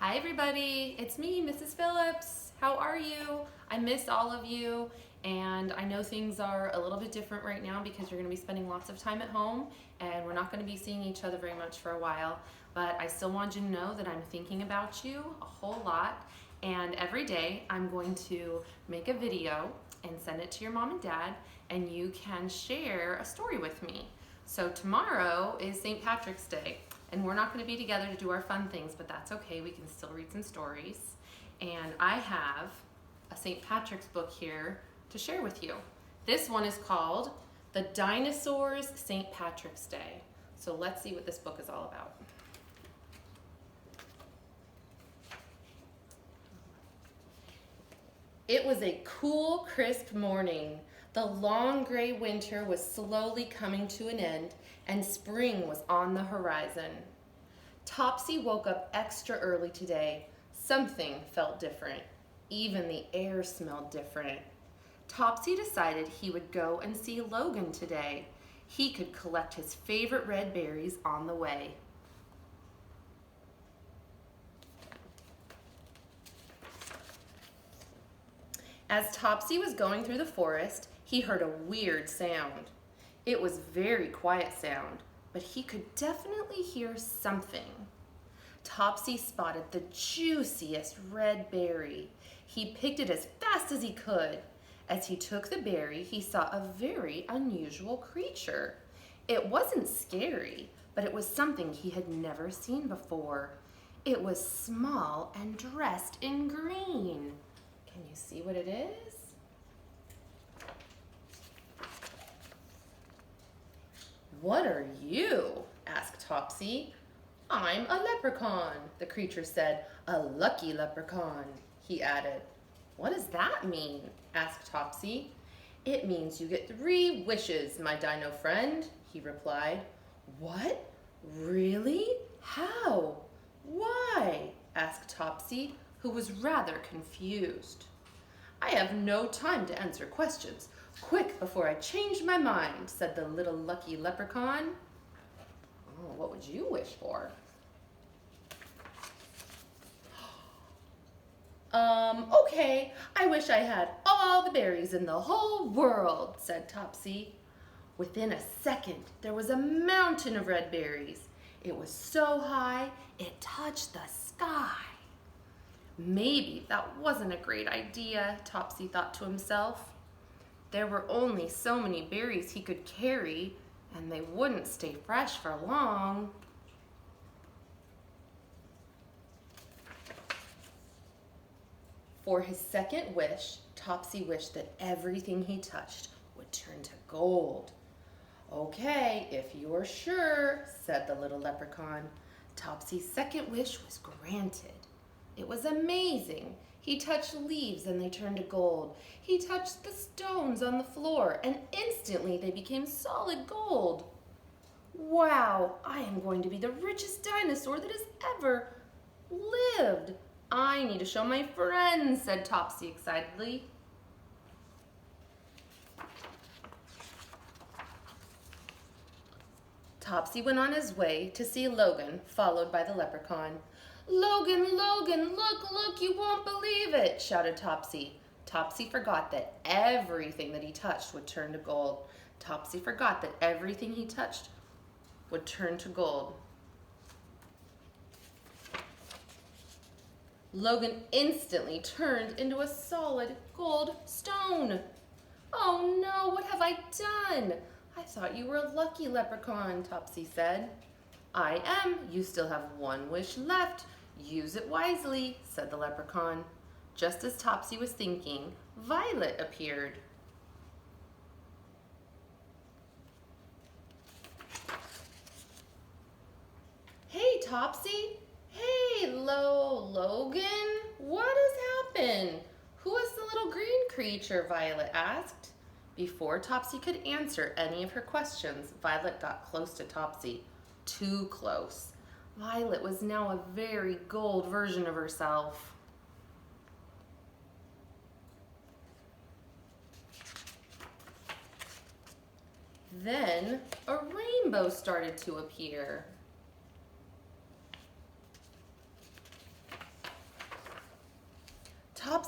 Hi everybody, it's me, Mrs. Phillips. How are you? I miss all of you, and I know things are a little bit different right now because you're going to be spending lots of time at home and we're not going to be seeing each other very much for a while, but I still want you to know that I'm thinking about you a whole lot, and every day I'm going to make a video and send it to your mom and dad, and you can share a story with me. So tomorrow is St. Patrick's Day, and we're not going to be together to do our fun things, but that's okay. We can still read some stories. And I have a St. Patrick's book here to share with you. This one is called The Dinosaurs St. Patrick's Day. So let's see what this book is all about. It was a cool, crisp morning. The long gray winter was slowly coming to an end, and spring was on the horizon. Topsy woke up extra early today. Something felt different. Even the air smelled different. Topsy decided he would go and see Logan today. He could collect his favorite red berries on the way. As Topsy was going through the forest, he heard a weird sound. It was very quiet sound, but he could definitely hear something. Topsy spotted the juiciest red berry. He picked it as fast as he could. As he took the berry, he saw a very unusual creature. It wasn't scary, but it was something he had never seen before. It was small and dressed in green. Can you see what it is? "What are you?" asked Topsy. "I'm a leprechaun," the creature said. "A lucky leprechaun," he added. "What does that mean?" asked Topsy. "It means you get 3 wishes, my dino friend," he replied. "What? Really? How? Why?" asked Topsy, who was rather confused. "I have no time to answer questions. Quick, before I change my mind," said the little lucky leprechaun. "Oh, what would you wish for?" Okay, I wish I had all the berries in the whole world," said Topsy. Within a second, there was a mountain of red berries. It was so high, it touched the sky. Maybe that wasn't a great idea, Topsy thought to himself. There were only so many berries he could carry, and they wouldn't stay fresh for long. For his second wish, Topsy wished that everything he touched would turn to gold. "Okay, if you're sure," said the little leprechaun. Topsy's second wish was granted. It was amazing. He touched leaves and they turned to gold. He touched the stones on the floor and instantly they became solid gold. "Wow, I am going to be the richest dinosaur that has ever lived. I need to show my friends," said Topsy excitedly. Topsy went on his way to see Logan, followed by the leprechaun. "Logan, Logan, look, look, you won't believe it," shouted Topsy. Topsy forgot that everything that he touched would turn to gold. Topsy forgot that everything he touched would turn to gold. Logan instantly turned into a solid gold stone. "Oh no, what have I done? I thought you were a lucky leprechaun," Topsy said. "I am. You still have 1 wish left. Use it wisely," said the leprechaun. Just as Topsy was thinking, Violet appeared. "Hey, Topsy." "Hey, Logan. What has happened? Who is the little green creature?" Violet asked. Before Topsy could answer any of her questions, Violet got close to Topsy. Too close. Violet was now a very gold version of herself. Then a rainbow started to appear.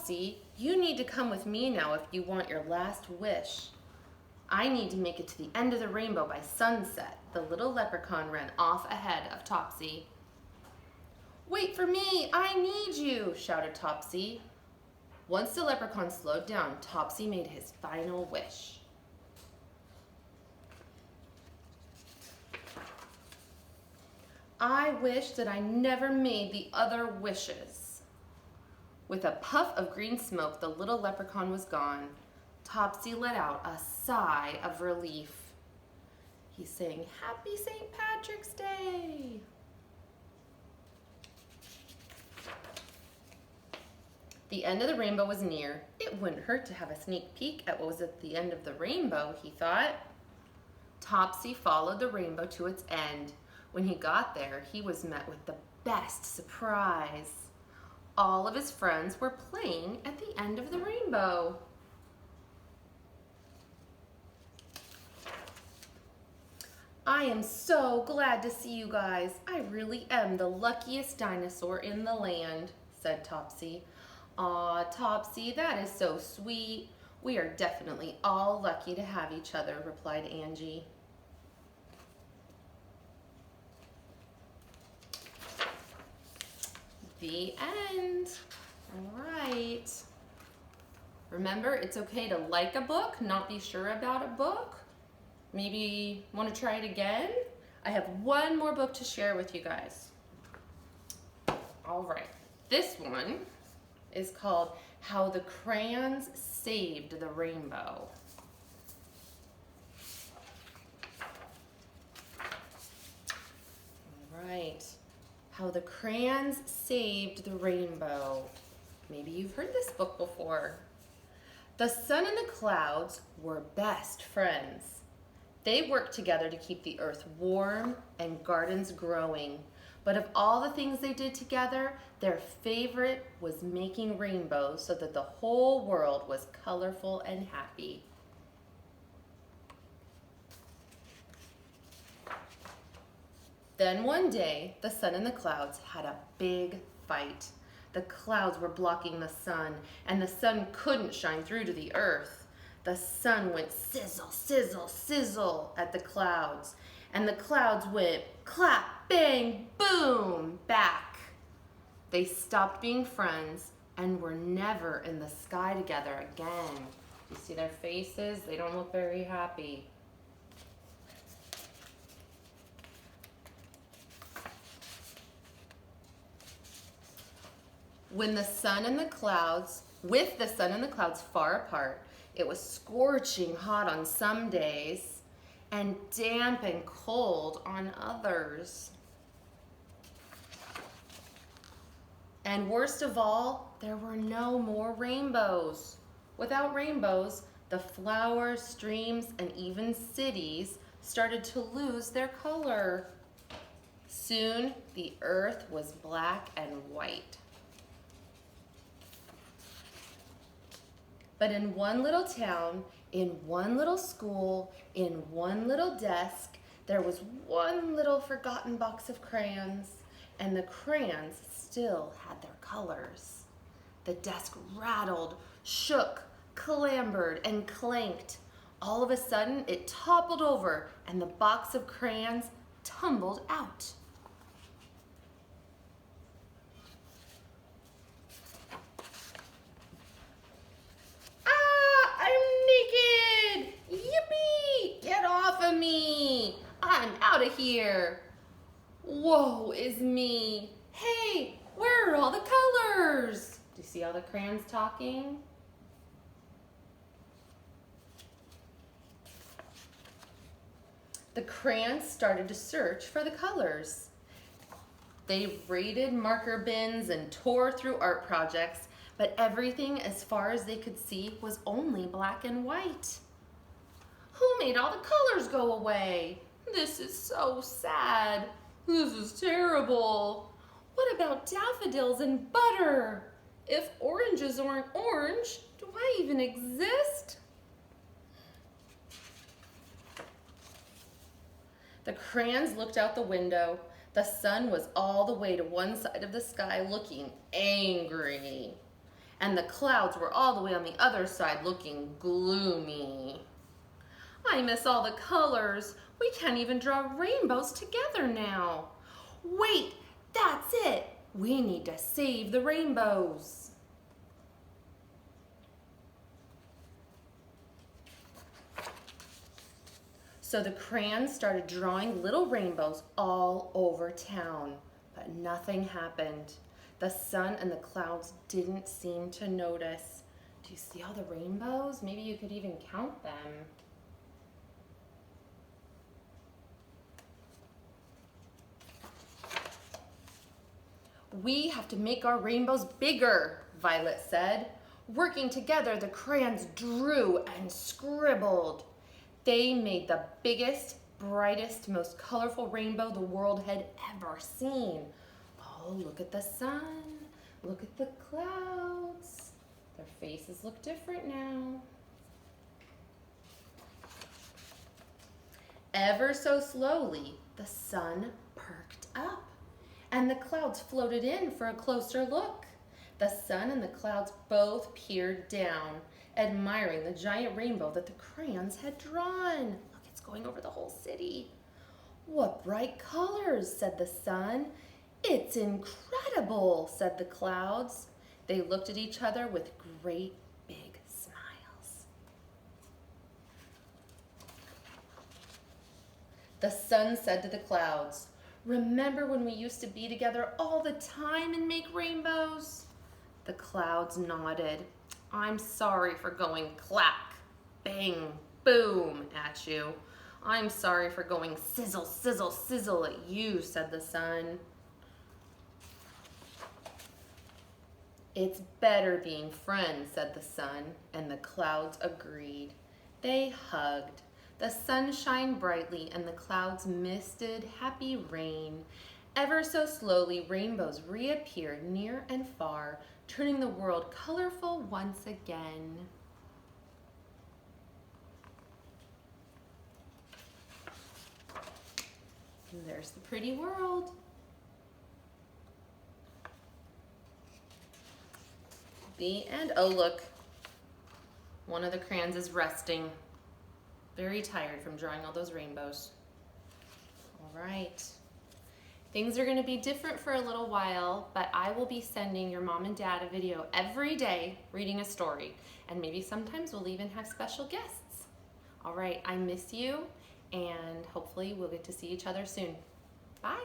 Topsy, you need to come with me now if you want your last wish. I need to make it to the end of the rainbow by sunset. The little leprechaun ran off ahead of Topsy. Wait for me, I need you, shouted Topsy. Once the leprechaun slowed down, Topsy made his final wish. I wish that I never made the other wishes. With a puff of green smoke, the little leprechaun was gone. Topsy let out a sigh of relief. He sang, "Happy St. Patrick's Day!" The end of the rainbow was near. It wouldn't hurt to have a sneak peek at what was at the end of the rainbow, he thought. Topsy followed the rainbow to its end. When he got there, he was met with the best surprise. All of his friends were playing at the end of the rainbow. I am so glad to see you guys. I really am the luckiest dinosaur in the land, said Topsy. Aw, Topsy, that is so sweet. We are definitely all lucky to have each other, replied Angie. The end. All right. Remember, it's okay to like a book, not be sure about a book. Maybe want to try it again? I have one more book to share with you guys. All right. This one is called How the Crayons Saved the Rainbow. All right. How the Crayons Saved the Rainbow. Maybe you've heard this book before. The sun and the clouds were best friends. They worked together to keep the earth warm and gardens growing. But of all the things they did together, their favorite was making rainbows so that the whole world was colorful and happy. Then one day, the sun and the clouds had a big fight. The clouds were blocking the sun, and the sun couldn't shine through to the earth. The sun went sizzle, sizzle, sizzle at the clouds, and the clouds went clap, bang, boom, back. They stopped being friends and were never in the sky together again. You see their faces? They don't look very happy. With the sun and the clouds far apart, it was scorching hot on some days and damp and cold on others. And worst of all, there were no more rainbows. Without rainbows, the flowers, streams, and even cities started to lose their color. Soon, the earth was black and white. But in one little town, in one little school, in one little desk, there was one little forgotten box of crayons, and the crayons still had their colors. The desk rattled, shook, clambered, and clanked. All of a sudden, it toppled over, and the box of crayons tumbled out. Me. I'm out of here. Woe is me. Hey, where are all the colors? Do you see all the crayons talking? The crayons started to search for the colors. They raided marker bins and tore through art projects, but everything as far as they could see was only black and white. Who made all the colors go away? This is so sad. This is terrible. What about daffodils and butter? If oranges aren't orange, do I even exist? The crayons looked out the window. The sun was all the way to one side of the sky looking angry. and the clouds were all the way on the other side looking gloomy. I miss all the colors. We can't even draw rainbows together now. Wait, that's it. We need to save the rainbows. So the crayons started drawing little rainbows all over town, but nothing happened. The sun and the clouds didn't seem to notice. Do you see all the rainbows? Maybe you could even count them. We have to make our rainbows bigger, Violet said. Working together, the crayons drew and scribbled. They made the biggest, brightest, most colorful rainbow the world had ever seen. Oh, look at the sun. Look at the clouds. Their faces look different now. Ever so slowly, the sun perked up, and the clouds floated in for a closer look. The sun and the clouds both peered down, admiring the giant rainbow that the crayons had drawn. Look, it's going over the whole city. What bright colors, said the sun. It's incredible, said the clouds. They looked at each other with great big smiles. The sun said to the clouds, remember when we used to be together all the time and make rainbows? The clouds nodded. I'm sorry for going clack, bang, boom at you. I'm sorry for going sizzle, sizzle, sizzle at you, said the sun. It's better being friends, said the sun, and the clouds agreed. They hugged. The sun shined brightly and the clouds misted happy rain. Ever so slowly, rainbows reappeared near and far, turning the world colorful once again. And there's the pretty world. The end. Oh, look. One of the crayons is resting. Very tired from drawing all those rainbows. All right. Things are going to be different for a little while, but I will be sending your mom and dad a video every day reading a story. And maybe sometimes we'll even have special guests. All right, I miss you, and hopefully we'll get to see each other soon. Bye.